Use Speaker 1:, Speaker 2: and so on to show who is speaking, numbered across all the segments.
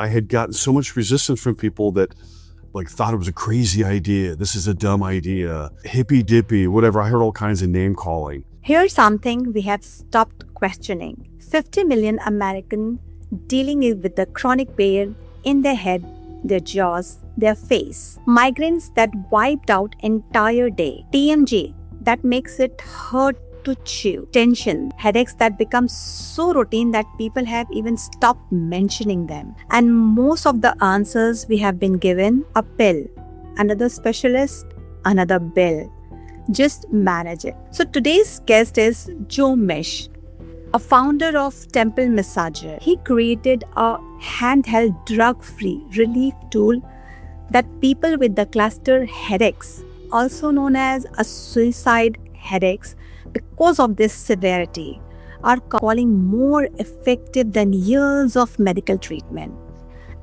Speaker 1: I had gotten so much resistance from people that like thought it was a crazy idea. This is a dumb idea. Hippy dippy, whatever. I heard all kinds of name calling.
Speaker 2: Here's something we have stopped questioning. 50 million Americans dealing with the chronic pain in their head, their jaws, their face. Migraines that wiped out entire day. TMJ that makes it hurt to chew. Tension, headaches that become so routine that people have even stopped mentioning them. And most of the answers we have been given, a pill, another specialist, another bill. Just manage it. So today's guest is Joe Meisch, a founder of Temple Massager. He created a handheld drug-free relief tool that people with the cluster headaches, also known as a suicide headaches, because of this severity, are calling more effective than years of medical treatment.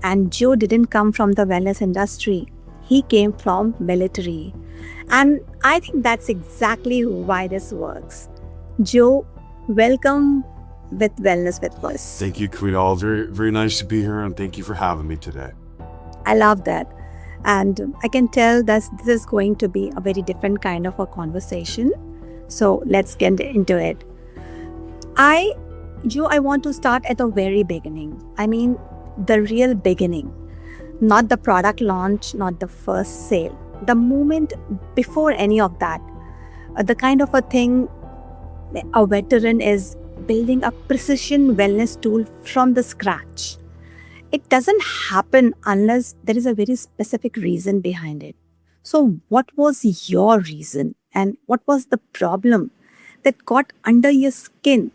Speaker 2: And Joe didn't come from the wellness industry. He came from military. And I think that's exactly why this works. Joe, welcome with Wellness with us.
Speaker 1: Thank you, Kunal. Very, very nice to be here, and thank you for having me today.
Speaker 2: I love that. And I can tell that this is going to be a very different kind of a conversation. So let's get into it. Joe, I want to start at the very beginning. I mean, the real beginning. Not the product launch, not the first sale. The moment before any of that. The kind of a thing a veteran is building a precision wellness tool from the scratch. It doesn't happen unless there is a very specific reason behind it. So what was your reason and what was the problem that got under your skin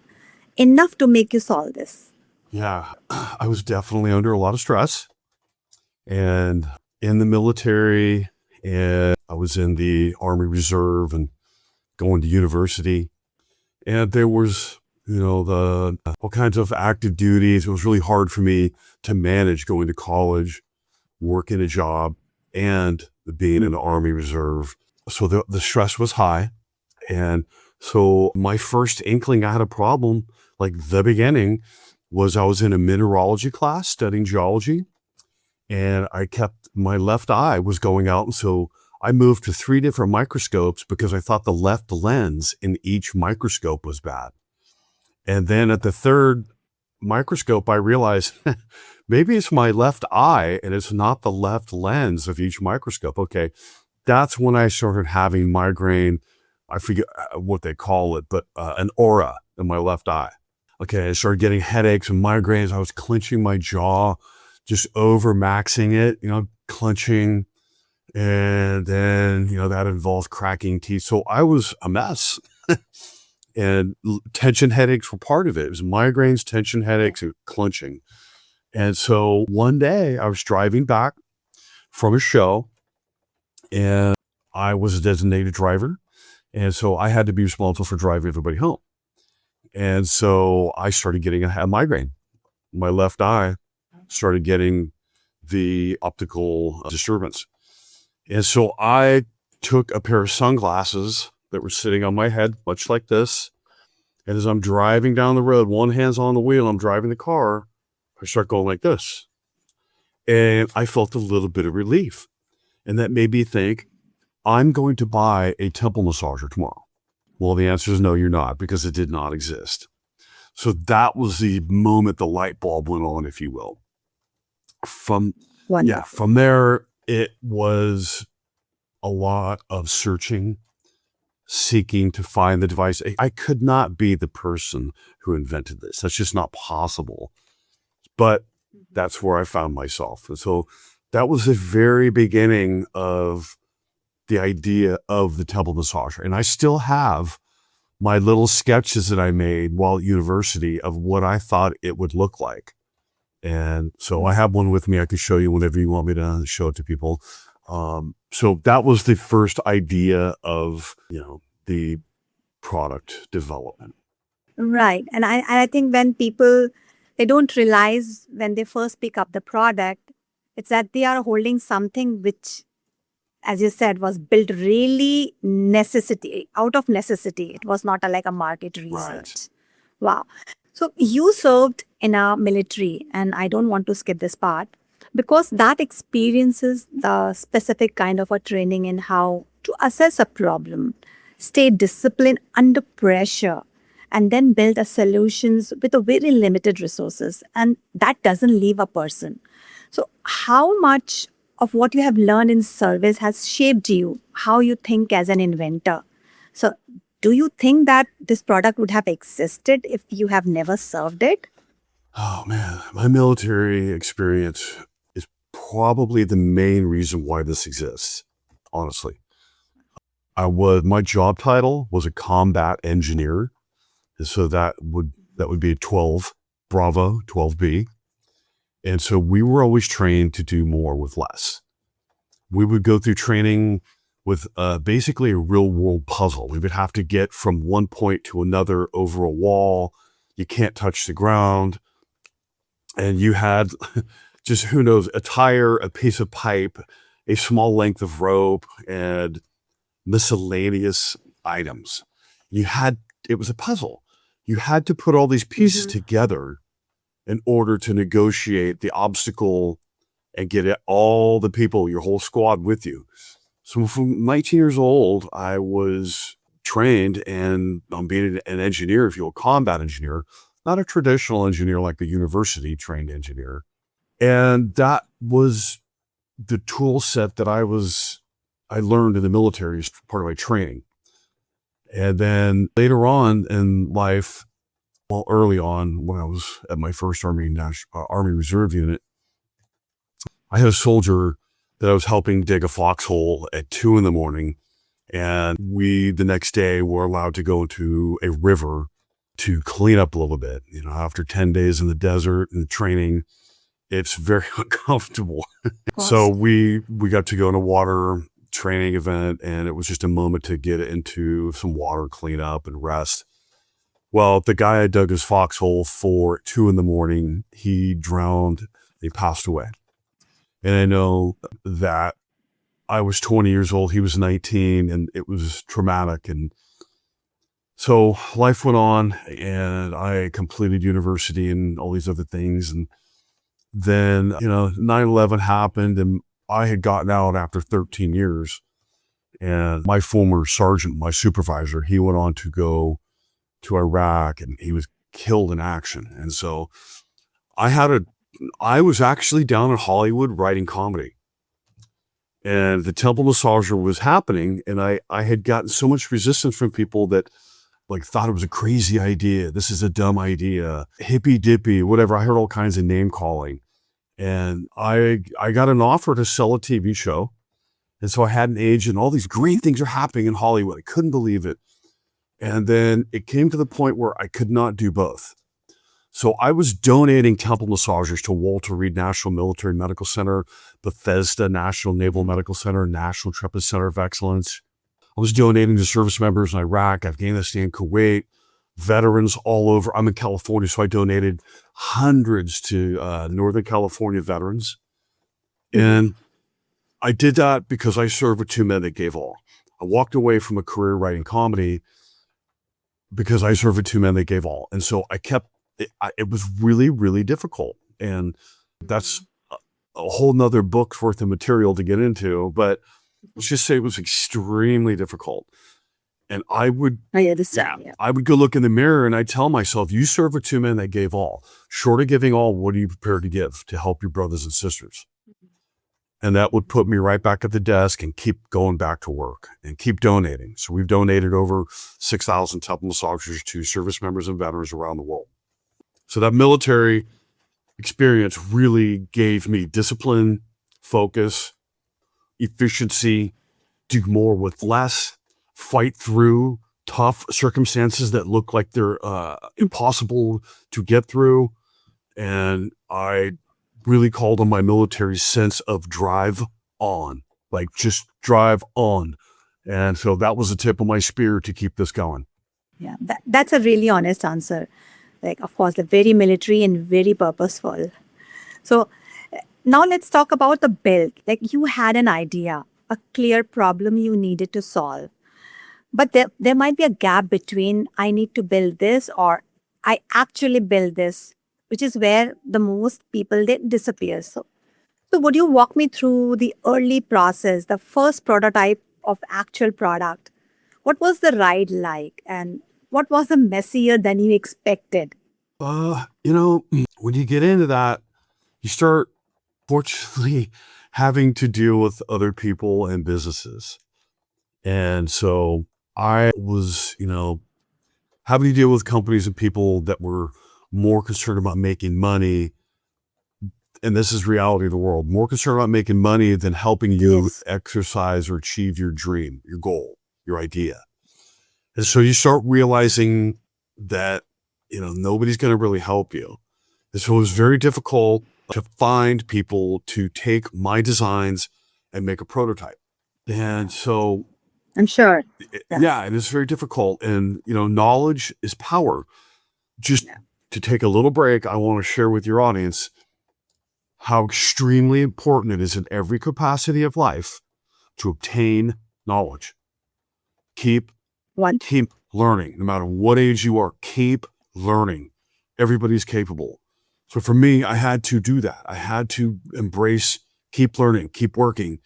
Speaker 2: enough to make you solve this?
Speaker 1: Yeah, I was definitely under a lot of stress and in the military, and I was in the Army Reserve and going to university. And there was, all kinds of active duties. It was really hard for me to manage going to college, working a job, and being in the Army Reserve. So the stress was high. And so my first inkling I had a problem, like the beginning, was I was in a mineralogy class studying geology. And my left eye was going out. And so I moved to 3 different microscopes because I thought the left lens in each microscope was bad. And then at the third microscope, I realized maybe it's my left eye and it's not the left lens of each microscope. Okay. That's when I started having migraine. I forget what they call it, but an aura in my left eye. Okay. I started getting headaches and migraines. I was clenching my jaw, just overmaxing it, clenching. And then, that involved cracking teeth. So I was a mess. And tension headaches were part of it. It was migraines, tension headaches, and clenching. And so one day I was driving back from a show and I was a designated driver. And so I had to be responsible for driving everybody home. And so I started getting a migraine. My left eye started getting the optical disturbance. And so I took a pair of sunglasses that were sitting on my head, much like this. And as I'm driving down the road, one hand's on the wheel, I'm driving the car, I start going like this. And I felt a little bit of relief. And that made me think, I'm going to buy a temple massager tomorrow. Well, the answer is no, you're not, because it did not exist. So that was the moment the light bulb went on, if you will. From there, it was a lot of searching, seeking to find the device. I could not be the person who invented this. That's just not possible. But that's where I found myself. And so that was the very beginning of the idea of the temple massager. And I still have my little sketches that I made while at university of what I thought it would look like. And so I have one with me. I could show you whenever you want me to show it to people. So that was the first idea of, the product development.
Speaker 2: Right. And I think when people, they don't realize when they first pick up the product, it's that they are holding something which, as you said, was built really out of necessity. It was not like a market research.
Speaker 1: Right.
Speaker 2: Wow. So you served in our military, and I don't want to skip this part because that experiences the specific kind of a training in how to assess a problem, stay disciplined under pressure, and then build a solutions with a very limited resources. And that doesn't leave a person. So how much of what you have learned in service has shaped you, how you think as an inventor? So do you think that this product would have existed if you have never served it?
Speaker 1: Oh man, my military experience is probably the main reason why this exists, honestly. My job title was a combat engineer. And so that would be a 12 Bravo, 12B. And so we were always trained to do more with less. We would go through training with basically a real world puzzle. We would have to get from one point to another over a wall. You can't touch the ground. And you had just, who knows, a tire, a piece of pipe, a small length of rope, and miscellaneous items. It was a puzzle. You had to put all these pieces together in order to negotiate the obstacle and get all the people, your whole squad with you. So from 19 years old, I was trained and on being an engineer, if you will, a combat engineer, not a traditional engineer like the university trained engineer. And that was the tool set that I learned in the military as part of my training. And then later on in life, well, early on when I was at my first Army Reserve unit, I had a soldier that I was helping dig a foxhole at 2 a.m. And we, the next day, were allowed to go into a river to clean up a little bit. You know, after 10 days in the desert and training, it's very uncomfortable. So we got to go on a water training event, and it was just a moment to get into some water, clean up and rest. Well, the guy I dug his foxhole for at 2 a.m, he drowned, he passed away. And I know that I was 20 years old, he was 19, and it was traumatic. And so life went on, and I completed university and all these other things. And then, 9/11 happened, and I had gotten out after 13 years. And my former sergeant, my supervisor, he went on to go to Iraq, and he was killed in action. And so I was actually down in Hollywood writing comedy, and the temple massager was happening. And I had gotten so much resistance from people that thought it was a crazy idea. This is a dumb idea, hippy dippy, whatever. I heard all kinds of name calling, and I got an offer to sell a TV show. And so I had an agent, all these great things are happening in Hollywood. I couldn't believe it. And then it came to the point where I could not do both. So I was donating temple massagers to Walter Reed National Military Medical Center, Bethesda National Naval Medical Center, National Tripit Center of Excellence. I was donating to service members in Iraq, Afghanistan, Kuwait, veterans all over. I'm in California, so I donated hundreds to Northern California veterans. And I did that because I served with 2 men that gave all. I walked away from a career writing comedy because I served with 2 men that gave all. And so it was really, really difficult. And that's a whole nother book's worth of material to get into. But let's just say it was extremely difficult. And I would go look in the mirror and I'd tell myself, you serve with 2 men that gave all. Short of giving all, what are you prepared to give to help your brothers and sisters? And that would put me right back at the desk and keep going back to work and keep donating. So we've donated over 6,000 temple massagers to service members and veterans around the world. So that military experience really gave me discipline, focus, efficiency, do more with less, fight through tough circumstances that look like they're impossible to get through. And I really called on my military sense of drive on, just drive on. And so that was the tip of my spear to keep this going.
Speaker 2: Yeah, that's a really honest answer. Of course, the very military and very purposeful. So now let's talk about the build. You had an idea, a clear problem you needed to solve. But there might be a gap between I need to build this or I actually built this, which is where the most people they disappear. So would you walk me through the early process, the first prototype of actual product? What was the ride like, and what was the messier than you expected?
Speaker 1: You know, when you get into that, you start fortunately having to deal with other people and businesses. And so I was, having to deal with companies and people that were more concerned about making money. And this is reality of the world, more concerned about making money than helping you
Speaker 2: Yes.
Speaker 1: exercise or achieve your dream, your goal, your idea. And so you start realizing that, nobody's going to really help you. And so it was very difficult to find people to take my designs and make a prototype. And so,
Speaker 2: I'm sure. Yeah.
Speaker 1: yeah, and it's very difficult. And, knowledge is power. Just to take a little break, I want to share with your audience how extremely important it is in every capacity of life to obtain knowledge. Keep learning, no matter what age you are, keep learning. Everybody's capable. So for me, I had to do that. I had to embrace, keep learning, keep working.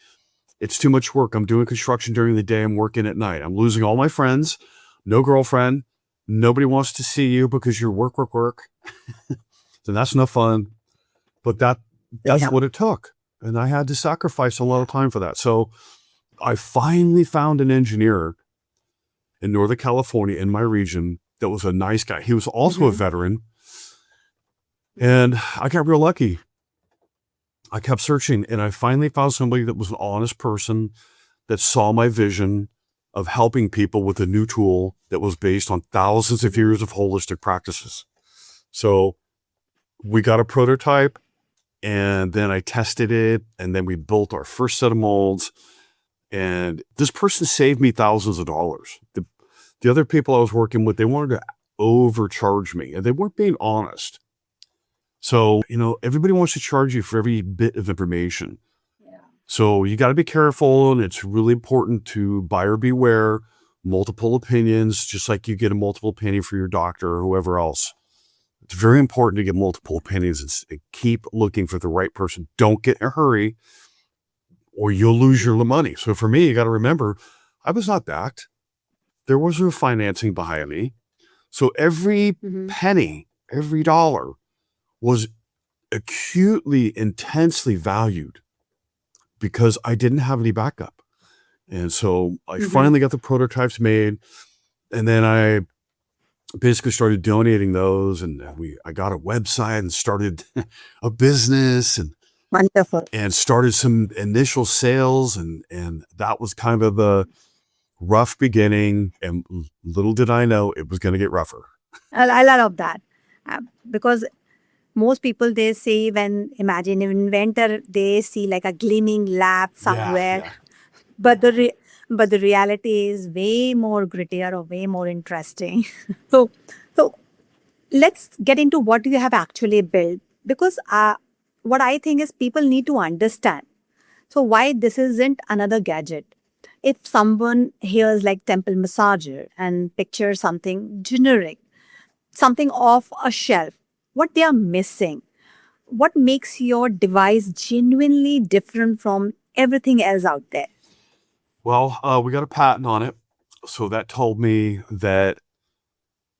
Speaker 1: It's too much work. I'm doing construction during the day. I'm working at night. I'm losing all my friends, no girlfriend. Nobody wants to see you because you're work. So that's no fun. But that's what it took. And I had to sacrifice a lot of time for that. So I finally found an engineer in Northern California in my region that was a nice guy. He was also a veteran. And I got real lucky. I kept searching and I finally found somebody that was an honest person that saw my vision of helping people with a new tool that was based on thousands of years of holistic practices. So we got a prototype and then I tested it and then we built our first set of molds. And this person saved me thousands of dollars. The other people I was working with, they wanted to overcharge me and they weren't being honest. So, everybody wants to charge you for every bit of information.
Speaker 2: Yeah.
Speaker 1: So you got to be careful, and it's really important to buyer beware, multiple opinions, just like you get a multiple opinion for your doctor or whoever else. It's very important to get multiple opinions and keep looking for the right person. Don't get in a hurry or you'll lose your money. So for me, you got to remember, I was not backed. There was no financing behind me. So every penny, every dollar was acutely, intensely valued because I didn't have any backup. And so I finally got the prototypes made. And then I basically started donating those. And I got a website and started a business and
Speaker 2: Wonderful.
Speaker 1: and started some initial sales. And that was kind of the rough beginning. And little did I know it was going to get rougher.
Speaker 2: I love that because most people they say when imagine an inventor they see like a gleaming lab somewhere, but the reality is way more grittier or way more interesting. So let's get into what you have actually built because what I think is people need to understand. So why this isn't another gadget. If someone hears like temple massager and pictures something generic, something off a shelf, what they are missing, what makes your device genuinely different from everything else out there?
Speaker 1: Well, we got a patent on it. So that told me that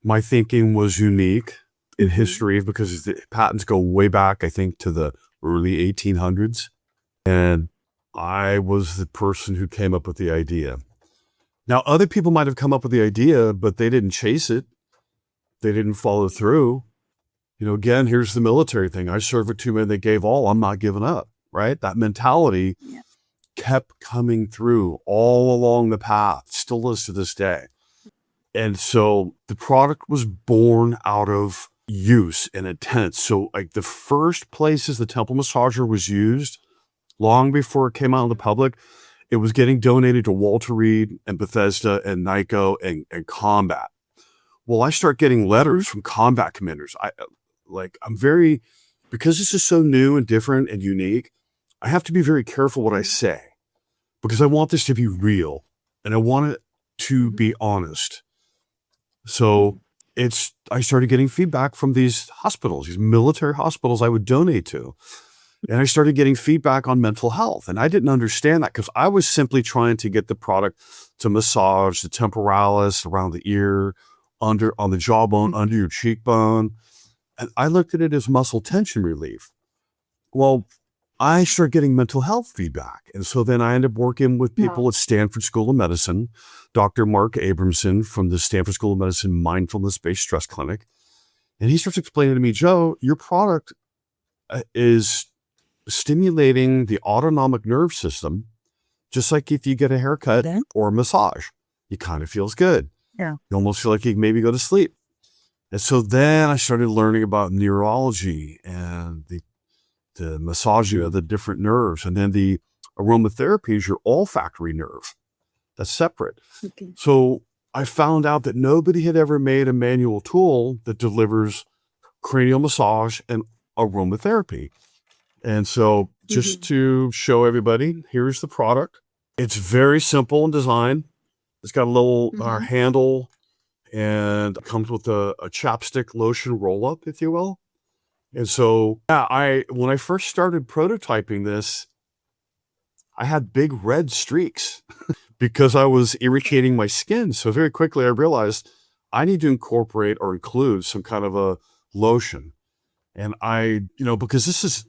Speaker 1: my thinking was unique in history because the patents go way back, I think, to the early 1800s. And I was the person who came up with the idea. Now, other people might have come up with the idea, but they didn't chase it. They didn't follow through. Again, here's the military thing. I serve with 2 men that gave all. I'm not giving up, right? That mentality kept coming through all along the path, still is to this day. And so the product was born out of use and intent. So like the first places the temple massager was used, long before it came out in the public, it was getting donated to Walter Reed and Bethesda and NICO and Combat. Well, I start getting letters from combat commanders. Because this is so new and different and unique, I have to be very careful what I say because I want this to be real and I want it to be honest. So I started getting feedback from these hospitals, these military hospitals I would donate to. And I started getting feedback on mental health. And I didn't understand that because I was simply trying to get the product to massage the temporalis around the ear, on the jawbone, under your cheekbone. And I looked at it as muscle tension relief. Well, I started getting mental health feedback. And so then I ended up working with people at Stanford School of Medicine, Dr. Mark Abramson from the Stanford School of Medicine Mindfulness-Based Stress Clinic. And he starts explaining to me, Joe, your product is stimulating the autonomic nerve system, just like if you get a haircut or a massage. It kind of feels good.
Speaker 2: Yeah.
Speaker 1: You almost feel like you can maybe go to sleep. And so then I started learning about neurology and the massaging of the different nerves. And then the aromatherapy is your olfactory nerve. That's separate.
Speaker 2: Okay.
Speaker 1: So I found out that nobody had ever made a manual tool that delivers cranial massage and aromatherapy. And so just to show everybody, here's the product. It's very simple in design. It's got a little handle and comes with a chapstick lotion roll-up, if you will. And so, yeah, when I first started prototyping this, I had big red streaks because I was irritating my skin. So very quickly I realized I need to incorporate or include some kind of a lotion. And because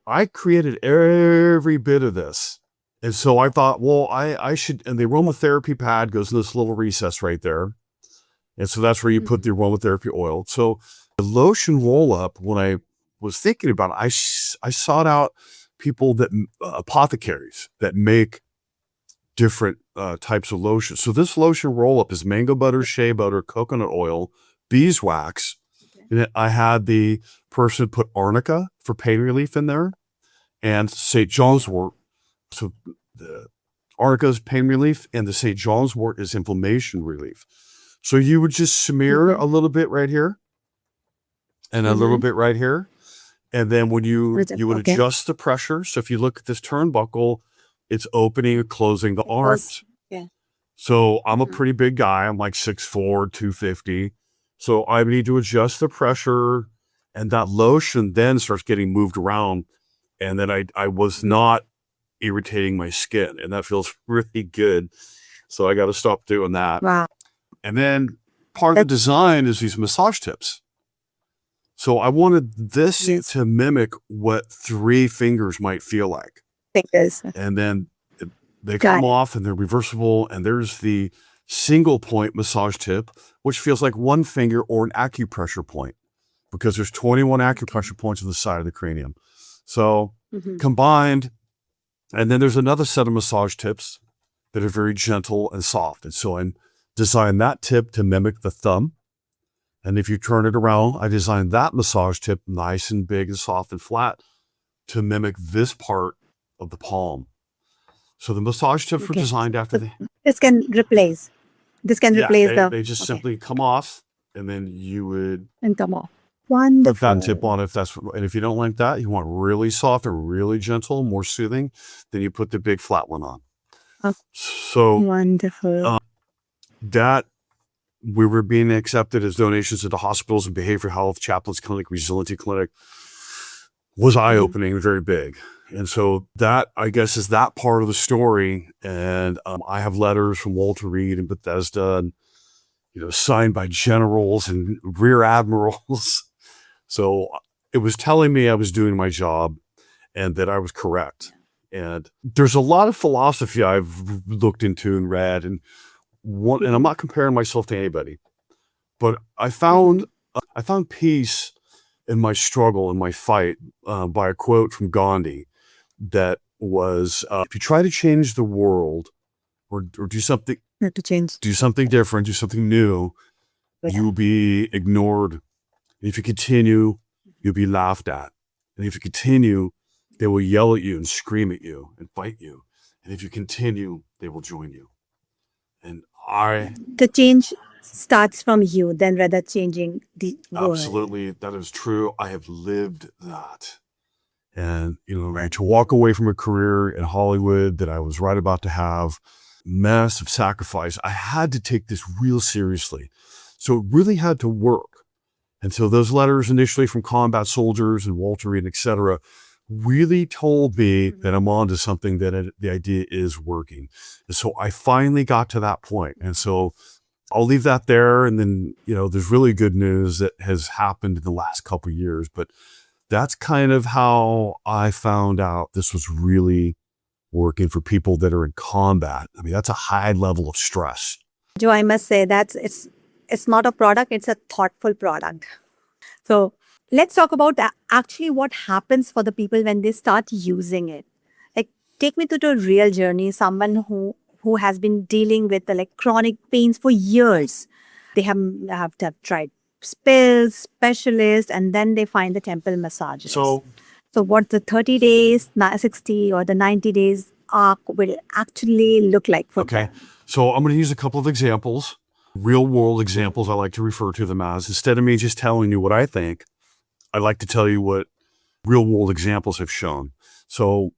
Speaker 1: I created every bit of this. And so I thought, well, I should, and the aromatherapy pad goes in this little recess right there. And so that's where you put the aromatherapy oil. So the lotion roll up, when I was thinking about it, I sought out people apothecaries that make different types of lotions. So this lotion roll up is mango butter, shea butter, coconut oil, beeswax. And I had the person put arnica for pain relief in there and St. John's wort. So the arnica is pain relief and the St. John's wort is inflammation relief. So you would just smear a little bit right here and a little bit right here. And then when you would adjust the pressure. So if you look at this turnbuckle, it's opening and closing the arms.
Speaker 2: Yeah.
Speaker 1: So I'm a pretty big guy. I'm like 6'4", 250. So I need to adjust the pressure, and that lotion then starts getting moved around. And then I was not irritating my skin, and that feels really good. So I got to stop doing that.
Speaker 2: Wow.
Speaker 1: And then part of the design is these massage tips. So I wanted this to mimic what 3 fingers might feel like.
Speaker 2: Fingers.
Speaker 1: And then they come off and they're reversible. And there's the single point massage tip, which feels like 1 finger or an acupressure point, because there's 21 acupressure points on the side of the cranium. So combined, and then there's another set of massage tips that are very gentle and soft. And so I designed that tip to mimic the thumb. And if you turn it around, I designed that massage tip nice and big and soft and flat to mimic this part of the palm. So the massage tips were designed after
Speaker 2: This can replace.
Speaker 1: They just simply come off, and then you would
Speaker 2: come off. Wonderful.
Speaker 1: Put that tip on and if you don't like that, you want really soft and really gentle, more soothing, then you put the big flat one on. So
Speaker 2: wonderful.
Speaker 1: That we were being accepted as donations into hospitals and behavioral health, Chaplain's Clinic, Resiliency Clinic was eye-opening, very big. And so that, I guess, is that part of the story. And I have letters from Walter Reed and Bethesda, and, signed by generals and rear admirals. So it was telling me I was doing my job and that I was correct. And there's a lot of philosophy I've looked into and read, and I'm not comparing myself to anybody, but I found peace in my struggle, in my fight, by a quote from Gandhi that was, if you try to change the world or do something, do something different, do something new, you will be ignored. And if you continue, you'll be laughed at. And if you continue, they will yell at you and scream at you and fight you. And if you continue, they will join you. And
Speaker 2: the change starts from you, then rather changing the world.
Speaker 1: Absolutely, that is true. I have lived that. And, to walk away from a career in Hollywood that I was right about to have, massive sacrifice. I had to take this real seriously. So it really had to work. And so those letters initially from combat soldiers and Walter Reed, et cetera, really told me that I'm on to something, that the idea is working. And so I finally got to that point. And so I'll leave that there. And then, there's really good news that has happened in the last couple of years, but that's kind of how I found out this was really working for people that are in combat. I mean, that's a high level of stress.
Speaker 2: Joe, I must say that it's not a product, it's a thoughtful product. So let's talk about actually what happens for the people when they start using it. Like, take me to the real journey, someone who has been dealing with chronic pains for years. They have tried pills, specialists, and then they find the temple massages. So what the 30 days, 60 or the 90 days arc will actually look like for them.
Speaker 1: So I'm going to use a couple of examples, real world examples I like to refer to them as. Instead of me just telling you what I think, I like to tell you what real world examples have shown. So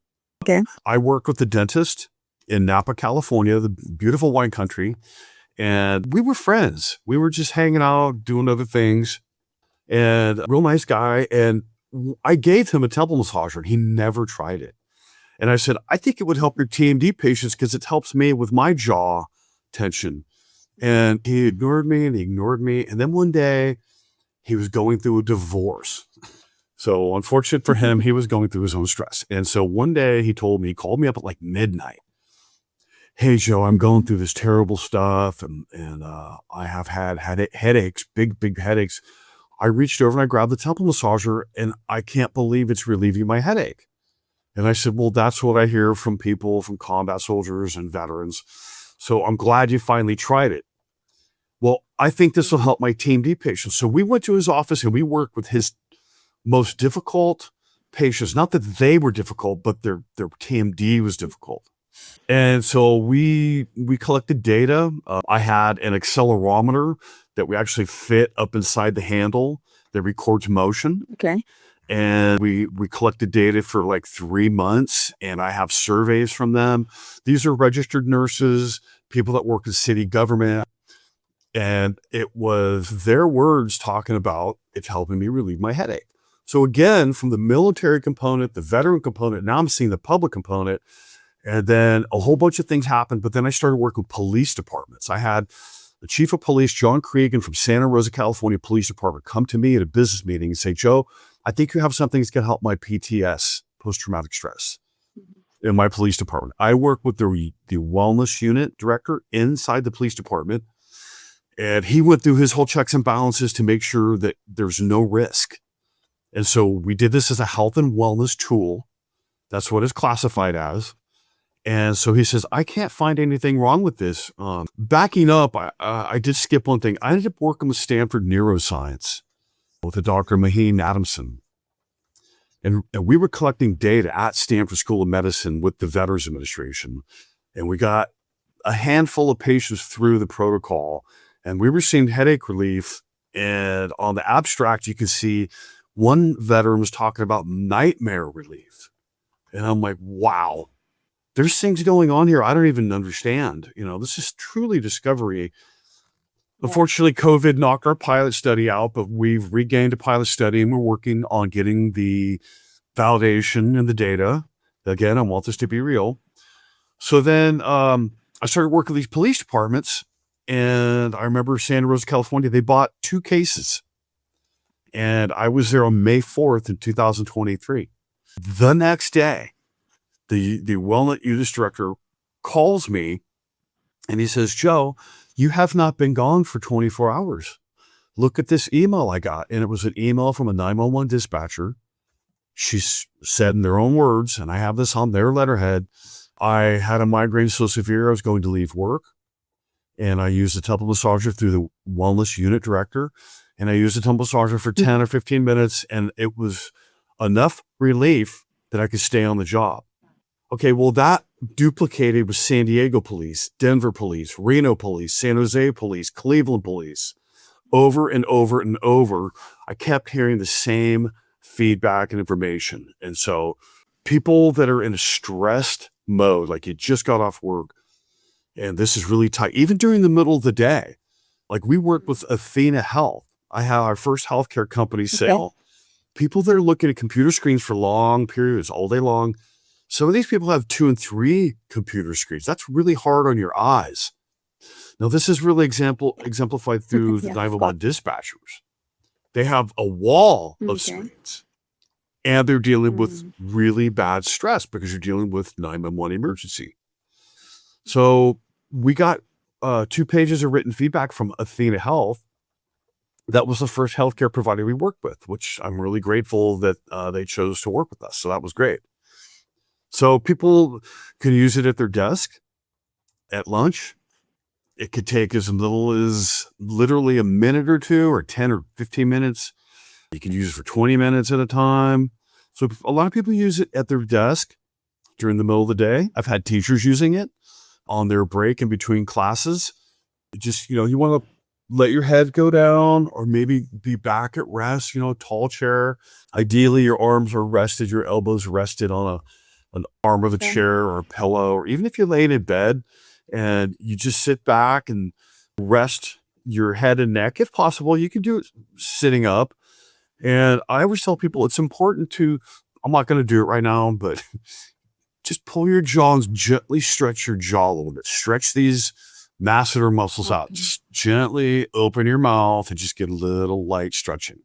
Speaker 1: I worked with a dentist in Napa, California, the beautiful wine country. And we were friends. We were just hanging out, doing other things. And a real nice guy. And I gave him a temple massager and he never tried it. And I said, I think it would help your TMD patients because it helps me with my jaw tension. And he ignored me and he ignored me. And then one day he was going through a divorce. So unfortunate for him, he was going through his own stress. And so one day he called me up at midnight. Hey, Joe, I'm going through this terrible stuff and I have had headaches, big headaches. I reached over and I grabbed the temple massager and I can't believe it's relieving my headache. And I said, well, that's what I hear from people, from combat soldiers and veterans. So I'm glad you finally tried it. Well, I think this will help my TMD patients. So we went to his office and we worked with his most difficult patients. Not that they were difficult, but their TMD was difficult. And so we collected data. I had an accelerometer that we actually fit up inside the handle that records motion.
Speaker 2: Okay.
Speaker 1: And we collected data for 3 months, and I have surveys from them. These are registered nurses, people that work in city government. And it was their words talking about it's helping me relieve my headache. So again, from the military component, the veteran component, now I'm seeing the public component. And then a whole bunch of things happened. But then I started working with police departments. I had the chief of police, John Cregan from Santa Rosa, California Police Department, come to me at a business meeting and say, Joe, I think you have something that's going to help my PTS, post-traumatic stress, in my police department. I work with the wellness unit director inside the police department. And he went through his whole checks and balances to make sure that there's no risk. And so we did this as a health and wellness tool. That's what it's classified as. And so he says, I can't find anything wrong with this. Backing up, I did skip one thing. I ended up working with Stanford Neuroscience with a Dr. Maheen Adamson. And we were collecting data at Stanford School of Medicine with the Veterans Administration. And we got a handful of patients through the protocol. And we were seeing headache relief. And on the abstract, you can see one veteran was talking about nightmare relief. And I'm like, wow. There's things going on here I don't even understand. This is truly discovery. Unfortunately, COVID knocked our pilot study out, but we've regained a pilot study and we're working on getting the validation and the data. Again, I want this to be real. So then I started working with these police departments, and I remember Santa Rosa, California, they bought 2 cases. And I was there on May 4th in 2023. The next day, the wellness unit director calls me and he says, Joe, you have not been gone for 24 hours. Look at this email I got. And it was an email from a 911 dispatcher. She said in their own words, and I have this on their letterhead, I had a migraine so severe I was going to leave work. And I used a temple massager through the wellness unit director. And I used a temple massager for 10 or 15 minutes. And it was enough relief that I could stay on the job. Okay, well, that duplicated with San Diego police, Denver police, Reno police, San Jose police, Cleveland police. Over and over and over, I kept hearing the same feedback and information. And so people that are in a stressed mode, like you just got off work, and this is really tight, even during the middle of the day, Like we work with Athena Health. I have our first healthcare company sale. People that are looking at computer screens for long periods all day long. Some of these people have 2 and 3 computer screens. That's really hard on your eyes. Now, this is really exemplified through the
Speaker 2: Yeah, of
Speaker 1: 911 dispatchers. They have a wall of screens, and they're dealing with really bad stress because you're dealing with 911 emergency. So we got 2 pages of written feedback from Athena Health. That was the first healthcare provider we worked with, which I'm really grateful that they chose to work with us. So that was great. So people can use it at their desk, at lunch. It could take as little as literally a minute or 2 or 10 or 15 minutes. You can use it for 20 minutes at a time. So a lot of people use it at their desk during the middle of the day. I've had teachers using it on their break in between classes. Just, you want to let your head go down or maybe be back at rest, tall chair. Ideally, your arms are rested, your elbows rested on an arm of a chair or a pillow, or even if you're laying in bed and you just sit back and rest your head and neck. If possible, you can do it sitting up. And I always tell people it's important I'm not going to do it right now, but just pull your jaw and gently stretch your jaw a little bit. Stretch these masseter muscles out. Just gently open your mouth and just get a little light stretching.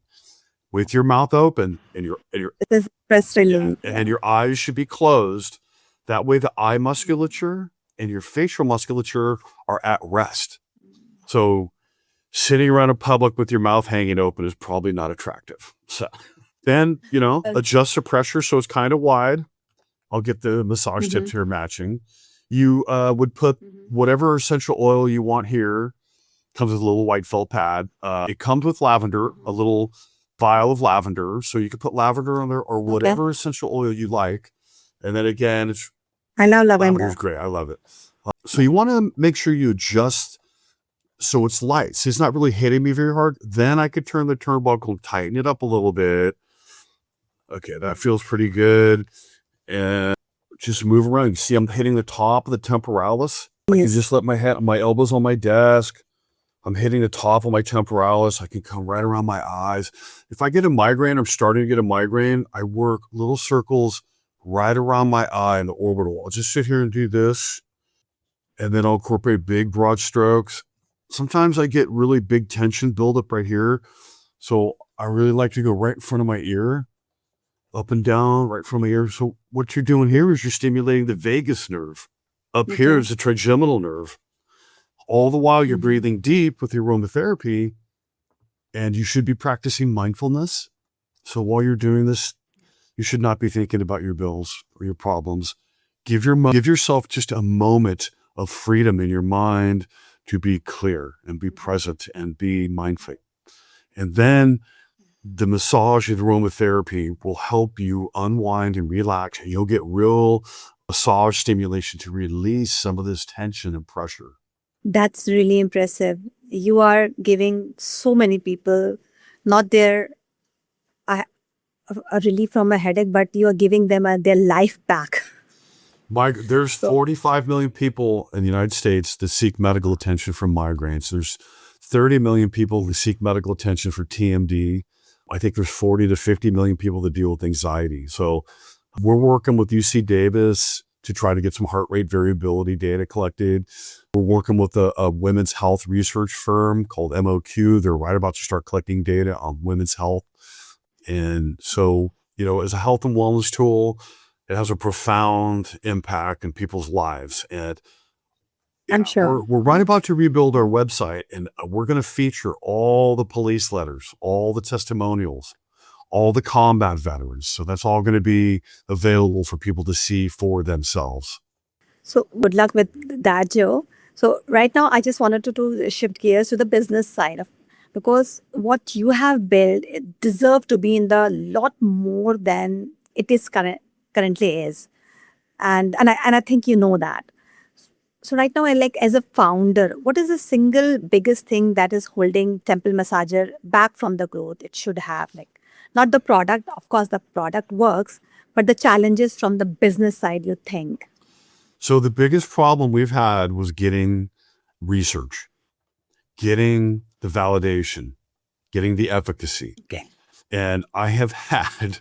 Speaker 1: With your mouth open and your and your eyes should be closed. That way the eye musculature and your facial musculature are at rest. So sitting around in public with your mouth hanging open is probably not attractive. So then, adjust the pressure so it's kind of wide. I'll get the massage tips here matching. You would put whatever essential oil you want here. Comes with a little white felt pad. It comes with lavender, a little vial of lavender. So you can put lavender on there or whatever essential oil you like. And then again,
Speaker 2: I love lavender.
Speaker 1: Lavender's great. I love it. So you want to make sure you adjust so it's light. So it's not really hitting me very hard. Then I could turn the turnbuckle and tighten it up a little bit. Okay, that feels pretty good. And just move around. You see I'm hitting the top of the temporalis. I can just let my elbows on my desk. I'm hitting the top of my temporalis. I can come right around my eyes. If I get a migraine, I'm starting to get a migraine, I work little circles right around my eye in the orbital. I'll just sit here and do this. And then I'll incorporate big, broad strokes. Sometimes I get really big tension buildup right here. So I really like to go right in front of my ear, up and down, right from my ear. So what you're doing here is you're stimulating the vagus nerve. Up here is the trigeminal nerve. All the while you're breathing deep with your aromatherapy, and you should be practicing mindfulness. So while you're doing this, you should not be thinking about your bills or your problems. Give yourself just a moment of freedom in your mind to be clear and be present and be mindful. And then the massage and aromatherapy will help you unwind and relax, and you'll get real massage stimulation to release some of this tension and pressure.
Speaker 2: That's really impressive. You are giving so many people not their a relief from a headache, but you are giving them their life back.
Speaker 1: There's 45 million people in the United States that seek medical attention for migraines. There's 30 million people who seek medical attention for TMD. I think there's 40 to 50 million people that deal with anxiety. So we're working with UC Davis to try to get some heart rate variability data collected. We're working with a women's health research firm called MOQ. They're right about to start collecting data on women's health. And so, as a health and wellness tool, it has a profound impact in people's lives. And
Speaker 2: I'm sure.
Speaker 1: We're right about to rebuild our website, and we're going to feature all the police letters, all the testimonials, all the combat veterans. So that's all going to be available for people to see for themselves.
Speaker 2: So good luck with that, Joe. So right now, I just wanted to shift gears to the business side of, because what you have built, it deserves to be in the lot more than it is currently is. And I think you know that. So right now, as a founder, what is the single biggest thing that is holding Temple Massager back from the growth it should have? Not the product, of course, the product works, but the challenges from the business side, you think?
Speaker 1: So the biggest problem we've had was getting research. getting the validation, getting the efficacy.
Speaker 2: Okay.
Speaker 1: And I have had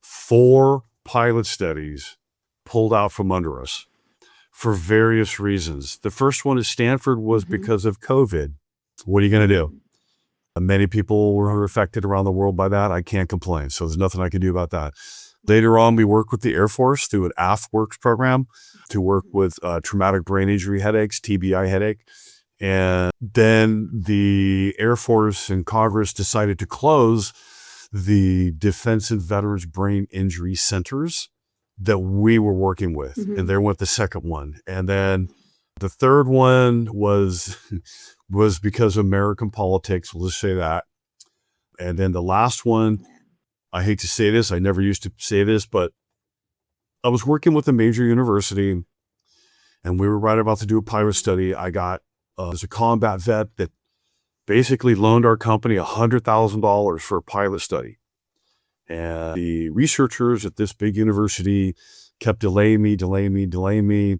Speaker 1: 4 pilot studies pulled out from under us for various reasons. The first one at Stanford was because of COVID. What are you going to do? Many people were affected around the world by that. I can't complain. So there's nothing I can do about that. Later on, we worked with the Air Force through an AFWorks program to work with traumatic brain injury headaches, TBI headache. And then the Air Force and Congress decided to close the Defense and Veterans Brain Injury Centers that we were working with. And there went the second one. And then the third one was because of American politics, we'll just say that. And then the last one, I hate to say this, I never used to say this, but I was working with a major university and we were right about to do a pilot study. I got, there's a combat vet that basically loaned our company $100,000 for a pilot study. And the researchers at this big university kept delaying me.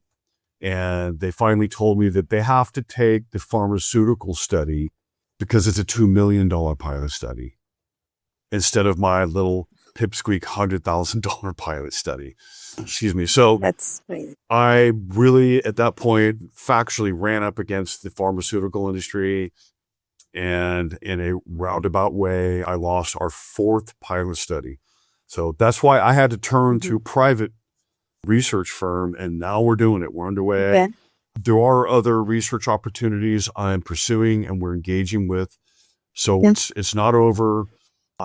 Speaker 1: And they finally told me that they have to take the pharmaceutical study because it's a $2 million pilot study instead of my little pipsqueak $100,000 pilot study. Excuse me. So
Speaker 2: That's crazy.
Speaker 1: I really, at that point, factually ran up against the pharmaceutical industry. And in a roundabout way, I lost our 4th pilot study. So that's why I had to turn to private research firm, and now we're doing it. We're underway.
Speaker 2: Okay.
Speaker 1: There are other research opportunities I'm pursuing and we're engaging with. So it's not over.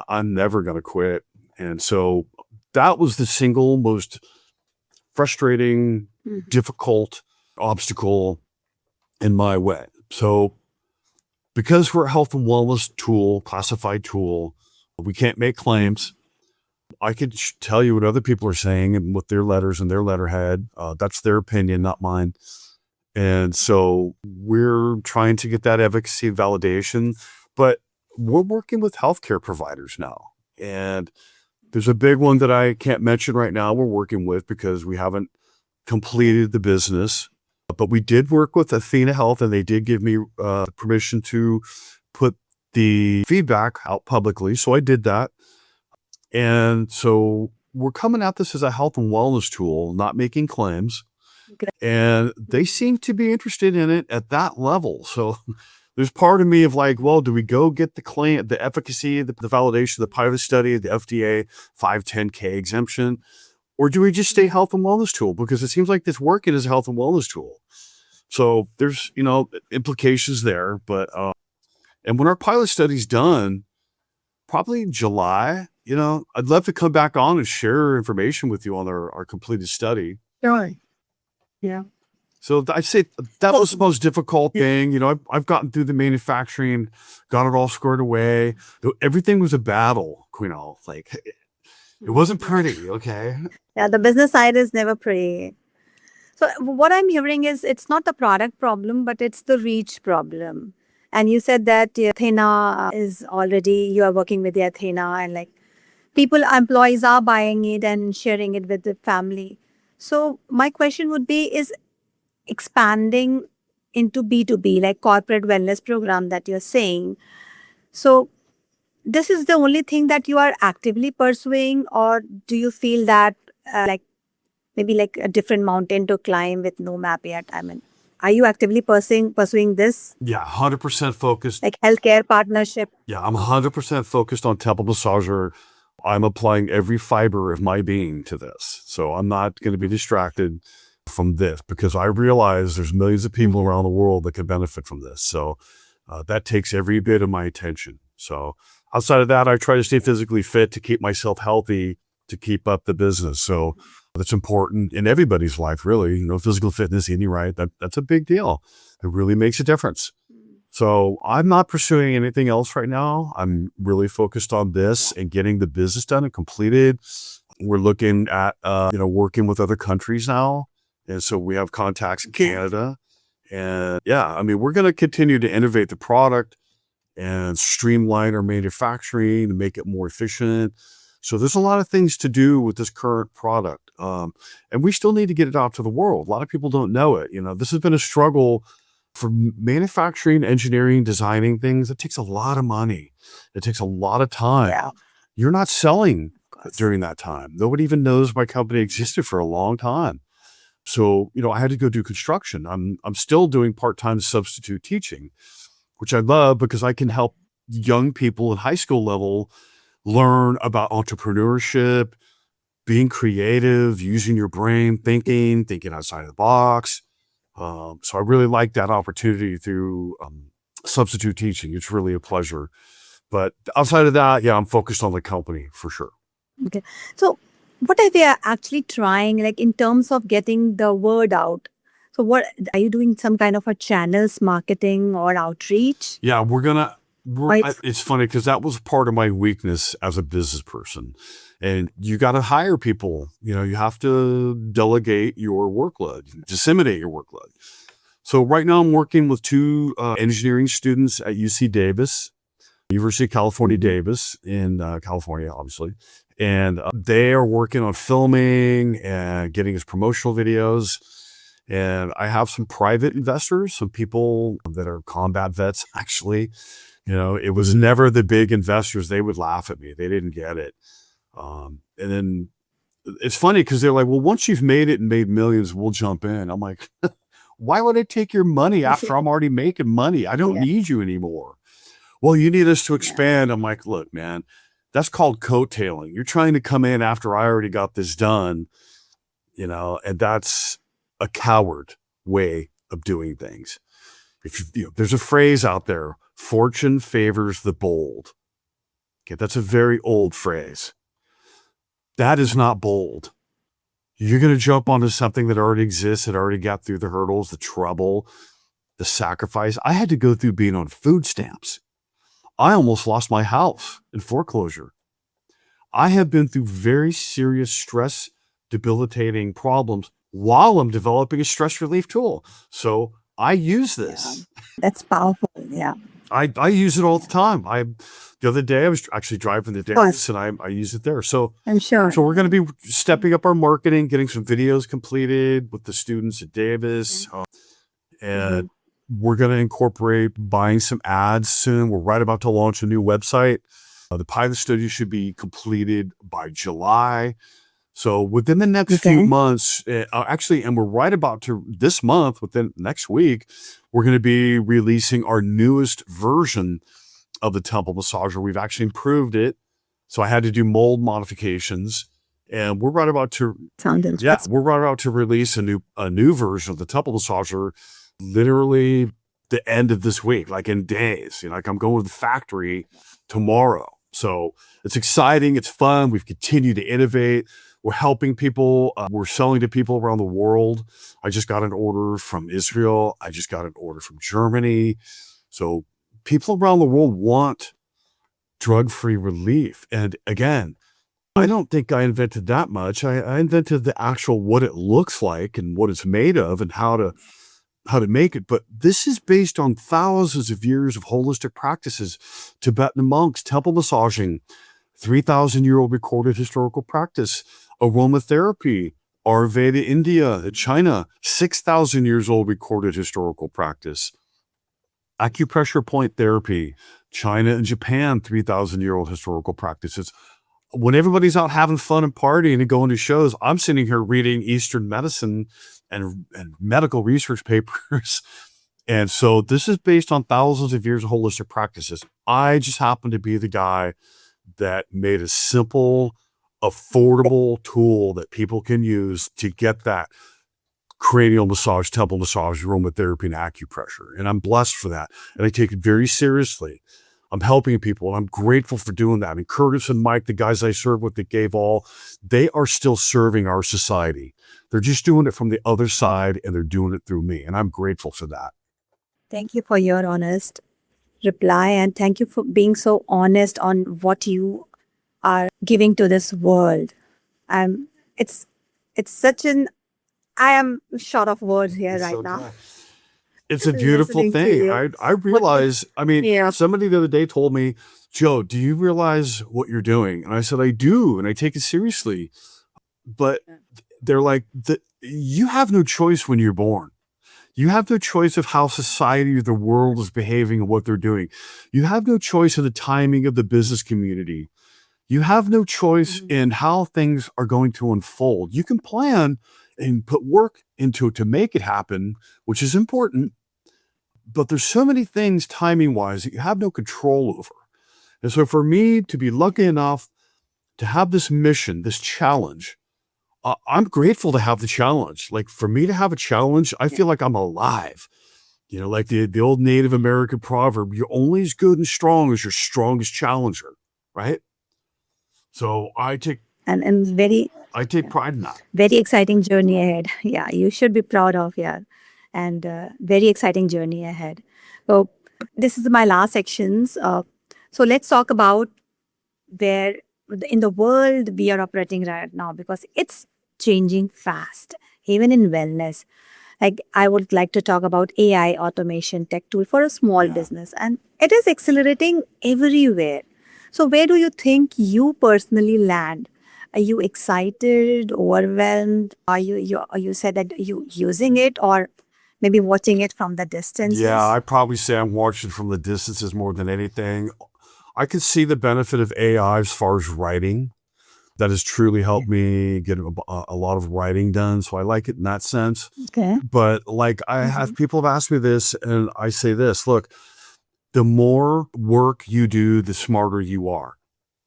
Speaker 1: I'm never going to quit. And so that was the single most frustrating, difficult obstacle in my way. So because we're a health and wellness tool, classified tool, we can't make claims. I could tell you what other people are saying and what their letters and their letterhead. That's their opinion, not mine. And so we're trying to get that efficacy validation, but we're working with healthcare providers now. And there's a big one that I can't mention right now we're working with because we haven't completed the business. But we did work with Athena Health, and they did give me permission to put the feedback out publicly. So I did that. And so we're coming at this as a health and wellness tool, not making claims.
Speaker 2: Okay.
Speaker 1: And they seem to be interested in it at that level. So there's part of me of like, well, do we go get the claim, the efficacy, the validation, the pilot study, the FDA 510K exemption? Or do we just stay health and wellness tool? Because it seems like this working as a health and wellness tool. So there's, implications there. But, and when our pilot study's done, probably in July, I'd love to come back on and share information with you on our completed study.
Speaker 2: Sure. Yeah.
Speaker 1: So I'd say that was the most difficult thing. I've gotten through the manufacturing, got it all squared away. Everything was a battle, Like, it wasn't pretty, okay?
Speaker 2: Yeah, the business side is never pretty. So what I'm hearing is it's not the product problem, but it's the reach problem. And you said that the Athena is already, you are working with the Athena and like employees are buying it and sharing it with the family. So my question would be, is expanding into B2B, like corporate wellness program that you're saying. So this is the only thing that you are actively pursuing, or do you feel that maybe like a different mountain to climb with no map yet? I mean, are you actively pursuing this?
Speaker 1: Yeah, 100% focused.
Speaker 2: Like healthcare partnership?
Speaker 1: Yeah, I'm 100% focused on temple massager. I'm applying every fiber of my being to this. So I'm not going to be distracted from this because I realize there's millions of people around the world that could benefit from this. So that takes every bit of my attention. So outside of that, I try to stay physically fit to keep myself healthy, to keep up the business. So that's important in everybody's life, really. Physical fitness, eating right, that's a big deal. It really makes a difference. So I'm not pursuing anything else right now. I'm really focused on this and getting the business done and completed. We're looking at, working with other countries now. And so we have contacts in Canada. And we're going to continue to innovate the product and streamline our manufacturing and make it more efficient. So there's a lot of things to do with this current product. And we still need to get it out to the world. A lot of people don't know it. This has been a struggle For manufacturing, engineering, designing things, it takes a lot of money. It takes a lot of time.
Speaker 2: Yeah.
Speaker 1: You're not selling
Speaker 2: Of course.
Speaker 1: during that time. Nobody even knows my company existed for a long time. So, I had to go do construction. I'm still doing part-time substitute teaching, which I love because I can help young people at high school level learn about entrepreneurship, being creative, using your brain, thinking outside of the box. So I really like that opportunity through substitute teaching. It's really a pleasure. But outside of that, yeah, I'm focused on the company for sure.
Speaker 2: Okay. So what are they actually trying, like in terms of getting the word out? So what are you doing, some kind of a channels marketing or outreach?
Speaker 1: Yeah,
Speaker 2: Right.
Speaker 1: it's funny because that was part of my weakness as a business person. And you got to hire people. You have to delegate your workload, disseminate your workload. So right now I'm working with two engineering students at UC Davis, University of California, Davis in California, obviously. And they are working on filming and getting us promotional videos. And I have some private investors, some people that are combat vets, actually. It was never the big investors. They would laugh at me. They didn't get it. And then it's funny because they're like, well, once you've made it and made millions, we'll jump in. I'm like, why would I take your money after I'm already making money? I don't need you anymore. Well, you need us to expand. I'm like, look, man, that's called coattailing. You're trying to come in after I already got this done, and that's a coward way of doing things. There's a phrase out there, fortune favors the bold. Okay, that's a very old phrase. That is not bold. You're going to jump onto something that already exists, that already got through the hurdles, the trouble, the sacrifice. I had to go through being on food stamps. I almost lost my house in foreclosure. I have been through very serious stress, debilitating problems while I'm developing a stress relief tool. So I use this.
Speaker 2: That's powerful. Yeah.
Speaker 1: I use it all the time. The other day I was actually driving to Davis and I use it there. So
Speaker 2: I'm sure.
Speaker 1: So we're going to be stepping up our marketing, getting some videos completed with the students at Davis. And we're going to incorporate buying some ads soon. We're right about to launch a new website. The pilot study should be completed by July. So within the next few months, actually, and we're right about to this month, within next week, we're going to be releasing our newest version of the temple massager. We've actually improved it. So I had to do mold modifications, and we're right about to release a new version of the temple massager, literally the end of this week, like in days. Like I'm going to the factory tomorrow. So it's exciting. It's fun. We've continued to innovate. We're helping people. We're selling to people around the world. I just got an order from Israel. I just got an order from Germany. So people around the world want drug-free relief. And again, I don't think I invented that much. I invented the actual what it looks like and what it's made of and how to make it. But this is based on thousands of years of holistic practices, Tibetan monks, temple massaging, 3,000-year-old recorded historical practice, aromatherapy, Ayurveda, India, China, 6,000 years old recorded historical practice, acupressure point therapy, China and Japan, 3,000-year-old historical practices. When everybody's out having fun and partying and going to shows, I'm sitting here reading Eastern medicine and medical research papers. And so this is based on thousands of years of holistic practices. I just happen to be the guy that made a simple, affordable tool that people can use to get that cranial massage, temple massage, aromatherapy, and acupressure. And I'm blessed for that. And I take it very seriously. I'm helping people, and I'm grateful for doing that. And Curtis and Mike, the guys I serve with that gave all, they are still serving our society. They're just doing it from the other side, and they're doing it through me. And I'm grateful for that.
Speaker 2: Thank you for your honest reply, and thank you for being so honest on what you are giving to this world. It's such an, I am short of words here right now.
Speaker 1: It's a beautiful thing. I realize, somebody the other day told me, Joe, do you realize what you're doing? And I said, I do, and I take it seriously. But they're like, you have no choice when you're born. You have no choice of how society or the world is behaving and what they're doing. You have no choice of the timing of the business community. You have no choice in how things are going to unfold. You can plan and put work into it to make it happen, which is important. But there's so many things timing wise that you have no control over. And so for me to be lucky enough to have this mission, this challenge, I'm grateful to have the challenge. Like for me to have a challenge, I feel like I'm alive. You know, like the old Native American proverb, you're only as good and strong as your strongest challenger, right? So I take pride in that.
Speaker 2: Very exciting journey ahead. Yeah, you should be proud of, yeah. And very exciting journey ahead. So this is my last sections. So let's talk about where in the world we are operating right now, because it's changing fast, even in wellness. Like I would like to talk about AI automation tech tool for a small business, and it is accelerating everywhere. So where do you think you personally land? Are you excited, overwhelmed? Are you said that you using it or maybe watching it from the distances?
Speaker 1: Yeah, I'd probably say I'm watching from the distances more than anything. I can see the benefit of AI as far as writing. That has truly helped me get a lot of writing done. So I like it in that sense.
Speaker 2: Okay.
Speaker 1: But like I have people have asked me this and I say this, look, the more work you do, the smarter you are.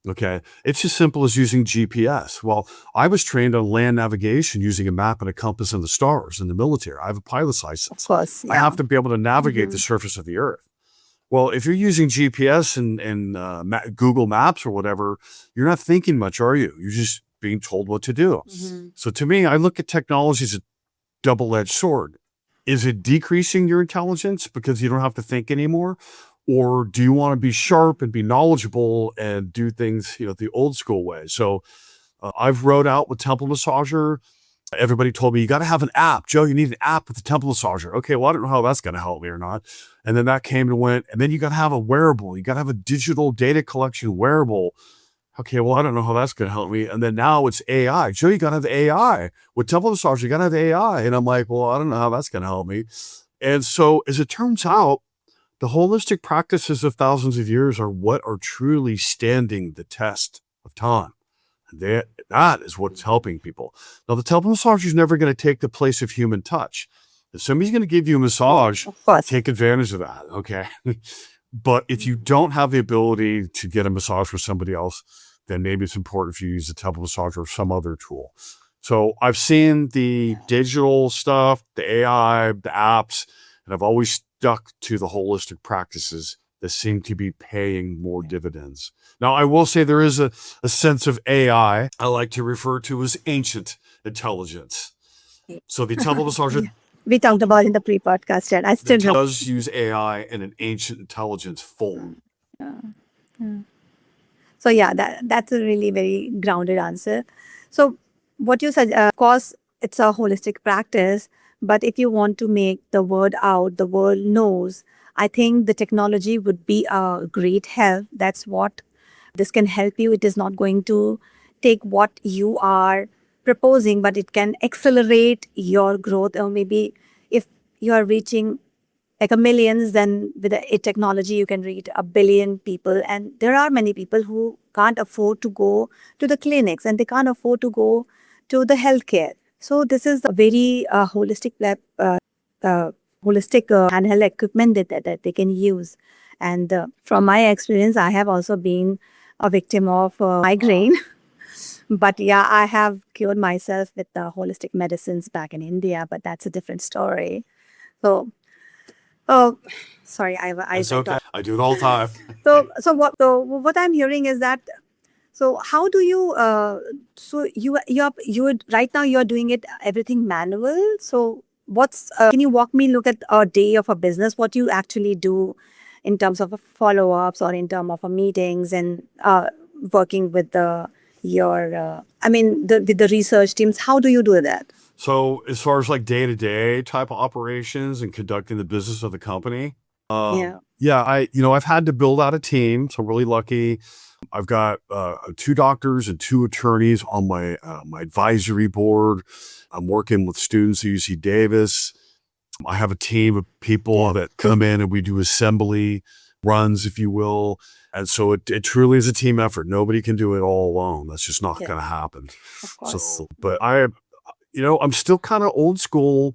Speaker 1: Okay. It's as simple as using GPS. Well, I was trained on land navigation using a map and a compass and the stars in the military. I have a pilot's license.
Speaker 2: Of course.
Speaker 1: I have to be able to navigate the surface of the earth. Well, if you're using GPS and Google Maps or whatever, you're not thinking much, are you? You're just being told what to do. So to me, I look at technology as a double-edged sword. Is it decreasing your intelligence because you don't have to think anymore? Or do you want to be sharp and be knowledgeable and do things, the old school way? So I've wrote out with Temple Massager. Everybody told me, you got to have an app. Joe, you need an app with the Temple Massager. Okay, well, I don't know how that's going to help me or not. And then that came and went. And then you got to have a wearable. You got to have a digital data collection wearable. Okay, well, I don't know how that's going to help me. And then now it's AI. Joe, you got to have AI. With Temple Massager, you got to have AI. And I'm like, well, I don't know how that's going to help me. And so as it turns out, the holistic practices of thousands of years are what are truly standing the test of time. That is what's helping people. Now, the Temple Massager is never going to take the place of human touch. If somebody's going to give you a massage, take advantage of that, okay? But if you don't have the ability to get a massage for somebody else, then maybe it's important if you use the Temple Massager or some other tool. So I've seen the digital stuff, the AI, the apps, and I've always stuck to the holistic practices that seem to be paying more dividends. Now, I will say there is a sense of AI I like to refer to as ancient intelligence. So the Temple Massager
Speaker 2: We talked about in the pre-podcast chat. I still
Speaker 1: does use AI in an ancient intelligence form.
Speaker 2: So yeah, that's a really very grounded answer. So what you said, of course, it's a holistic practice, but if you want to make the word out, the world knows, I think the technology would be a great help. That's what this can help you. It is not going to take what you are proposing, but it can accelerate your growth. Or maybe if you are reaching like a millions, then with a technology, you can reach 1 billion people. And there are many people who can't afford to go to the clinics and they can't afford to go to the healthcare. So this is a very holistic handheld equipment that they can use. And from my experience, I have also been a victim of migraine. But yeah, I have cured myself with the holistic medicines back in India, but that's a different story. So, sorry,
Speaker 1: It's okay. I do it all the time.
Speaker 2: So what I'm hearing is that, so how do you, so you would, right now you're doing it, everything manual. So can you walk me, look at a day of a business, what you actually do in terms of follow-ups or in terms of meetings and working with the research teams? How do you do that?
Speaker 1: So as far as like day-to-day type of operations and conducting the business of the company, I've had to build out a team. So I'm really lucky. I've got 2 doctors and 2 attorneys on my advisory board. I'm working with students at UC Davis. I have a team of people that come in and we do assembly runs, if you will. And so it truly is a team effort. Nobody can do it all alone. That's just not going to happen.
Speaker 2: Of course.
Speaker 1: So, but I'm still kind of old school,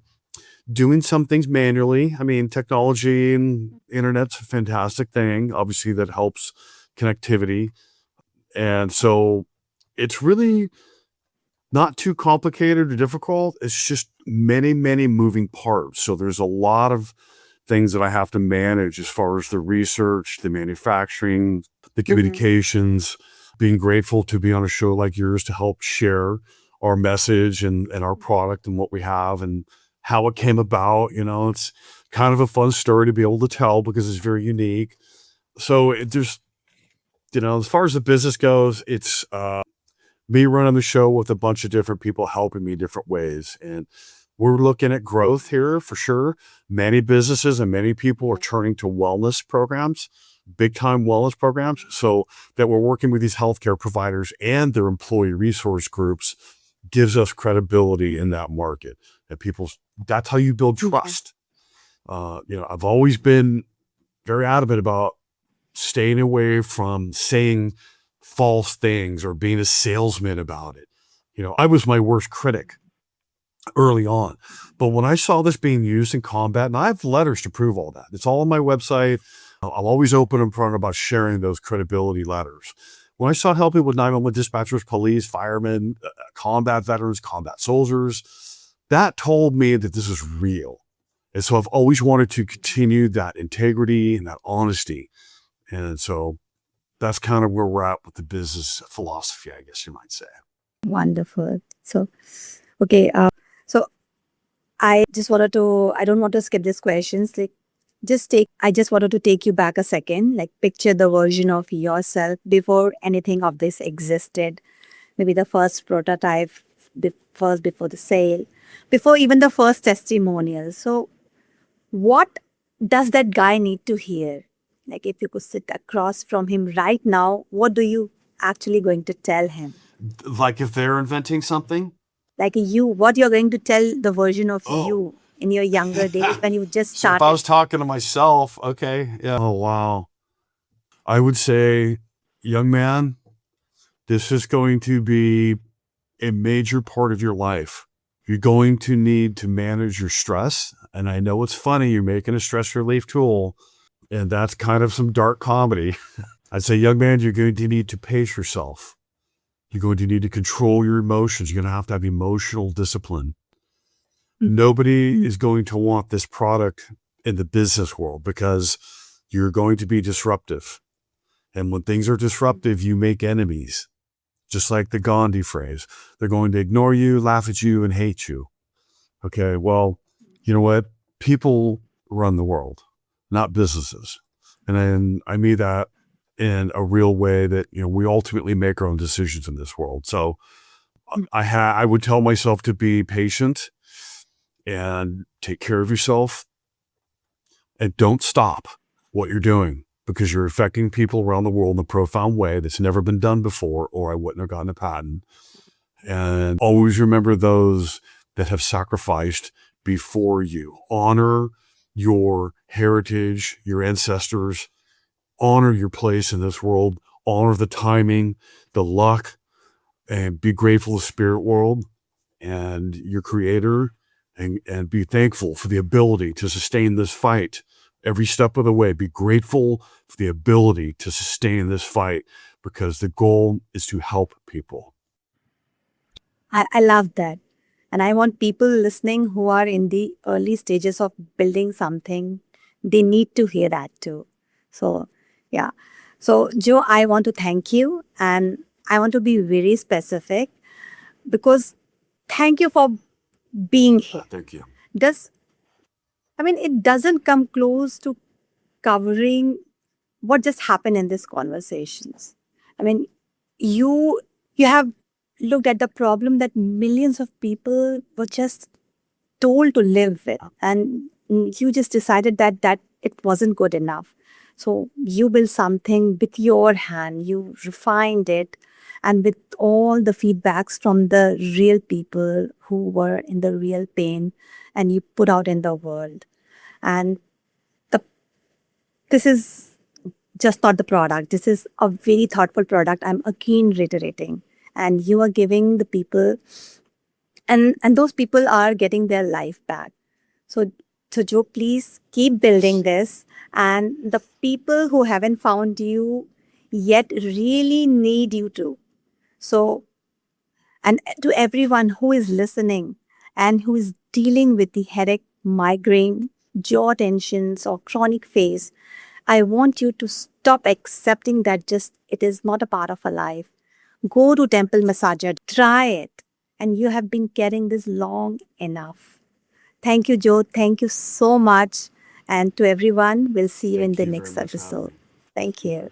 Speaker 1: doing some things manually. I mean, technology and internet's a fantastic thing. Obviously, that helps connectivity. And so it's really not too complicated or difficult. It's just many, many moving parts. So there's a lot of things that I have to manage as far as the research, the manufacturing, the communications, being grateful to be on a show like yours to help share our message and our product and what we have and how it came about. It's kind of a fun story to be able to tell because it's very unique. So there's, as far as the business goes, it's me running the show with a bunch of different people helping me different ways. And we're looking at growth here for sure. Many businesses and many people are turning to wellness programs, big time wellness programs. So that we're working with these healthcare providers and their employee resource groups gives us credibility in that market. And that's how you build trust. I've always been very adamant about staying away from saying false things or being a salesman about it. I was my worst critic early on. But when I saw this being used in combat, and I have letters to prove all that. It's all on my website. I'll always open and front about sharing those credibility letters. When I saw helping with 911 dispatchers, police, firemen, combat veterans, combat soldiers, that told me that this is real. And so I've always wanted to continue that integrity and that honesty. And so that's kind of where we're at with the business philosophy, I guess you might say.
Speaker 2: Wonderful. So, okay. So I don't want to skip these questions. I just wanted to take you back a second, picture the version of yourself before anything of this existed. Maybe the first prototype, before the sale, before even the first testimonial. So what does that guy need to hear? If you could sit across from him right now, what do you actually going to tell him?
Speaker 1: Like if they're inventing something?
Speaker 2: What you're going to tell the version of you in your younger days when you just started.
Speaker 1: So if I was talking to myself, okay. Yeah. Oh, wow. I would say, young man, this is going to be a major part of your life. You're going to need to manage your stress. And I know it's funny, you're making a stress relief tool, and that's kind of some dark comedy. I'd say, young man, you're going to need to pace yourself. You're going to need to control your emotions. You're going to have emotional discipline. Nobody is going to want this product in the business world because you're going to be disruptive. And when things are disruptive, you make enemies. Just like the Gandhi phrase, they're going to ignore you, laugh at you, and hate you. Okay, well, you know what? People run the world, not businesses. And I mean that in a real way that, we ultimately make our own decisions in this world. So I would tell myself to be patient and take care of yourself and don't stop what you're doing because you're affecting people around the world in a profound way that's never been done before, or I wouldn't have gotten a patent. And always remember those that have sacrificed before you. Honor your heritage, your ancestors, honor your place in this world, honor the timing, the luck, and be grateful to the spirit world and your creator, and be thankful for the ability to sustain this fight every step of the way. Be grateful for the ability to sustain this fight because the goal is to help people.
Speaker 2: I love that. And I want people listening who are in the early stages of building something, they need to hear that too. So, yeah. So, Joe, I want to thank you, and I want to be very specific because thank you for being here.
Speaker 1: Thank you.
Speaker 2: It doesn't come close to covering what just happened in these conversations. You have looked at the problem that millions of people were just told to live with, and you just decided that it wasn't good enough. So you built something with your hand, you refined it, and with all the feedbacks from the real people who were in the real pain, and you put out in the world. And the this is just not the product. This is a very thoughtful product. I'm again reiterating. And you are giving the people, and those people are getting their life back. So, so Joe, please keep building this. And the people who haven't found you yet really need you to. So, and to everyone who is listening and who is dealing with the headache, migraine, jaw tensions, or chronic phase, I want you to stop accepting that just it is not a part of a life. Go to temple massager, try it, and you have been carrying this long enough. Thank you, Joe. Thank you so much. And to everyone, we'll see you in
Speaker 1: Thank
Speaker 2: the
Speaker 1: you very
Speaker 2: next
Speaker 1: much for having
Speaker 2: episode.
Speaker 1: me.
Speaker 2: Thank you.